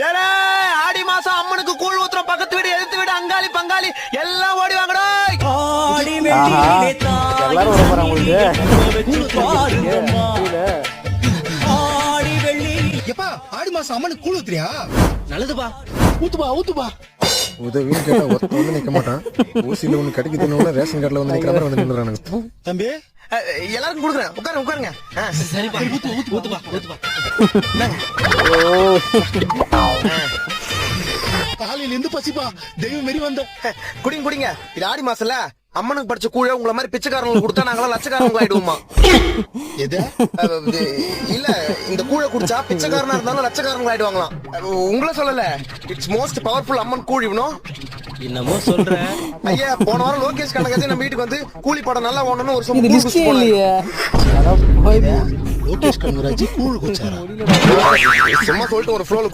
ஏலே ஆடி மாசம் அம்மனுக்கு கூழ் ஊத்துறோம். பக்கத்து வீடு எதிர்த்து வீடு அங்காளி பங்காளி எல்லாம் ஓடி வாங்கடா. எல்லாரும் வர போறாங்க எப்பா ஆடி மாசம் அம்மனுக்கு கூழ் ஊத்துறியா? நல்லதுப்பா. ஊத்துப்பா. உதவின்னு கேட்டா ஒருத்த வந்து நிக்க மாட்டான். ஊசியில ஒண்ணு கிடைக்குதுன்னு ரேஷன் கார்டுல வந்து நிக்கிற மாதிரி வந்து நின்னுறானுங்க. தம்பி எல்லாருக்கும் கொடுக்குறேன். உட்காருங்க. சரிப்பா ஊத்துப்பா. காலையில இருந்து பசிப்பா தெய்வம் மாரி வந்த. குடிங்க. இது ஆடி மாசம்ல அம்மனுக்கு படிச்ச கூழ உங்களை மாதிரி பிச்சைக்காரங்களுக்கு கொடுத்தா நாங்களாம் லட்சக்காரங்க ஆயிடுவோமா? எது இல்ல இந்த கூழ குடிச்சா பிச்சைக்காரனா இருந்தாலும் லட்சக்காரங்க ஆயிடுவாங்களாம். உங்களை சொல்லல. இட்ஸ் மோஸ்ட் பவர்ஃபுல் அம்மன் கூழ் இவனும். என்னமோ சொல்றேன் ஐயா போன வாரம் லோகேஷ் கனகராஜ் நம்ம வீட்டுக்கு வந்து கூலி படம் நல்லா ஓடணும்னு ஒரு இது லிஸ்டே இல்லையே. லோகேஷ் கனகராஜ் கூழ் குடிச்சாரா? சும்மா சொல்லிட்டு ஒரு ஃப்ளோல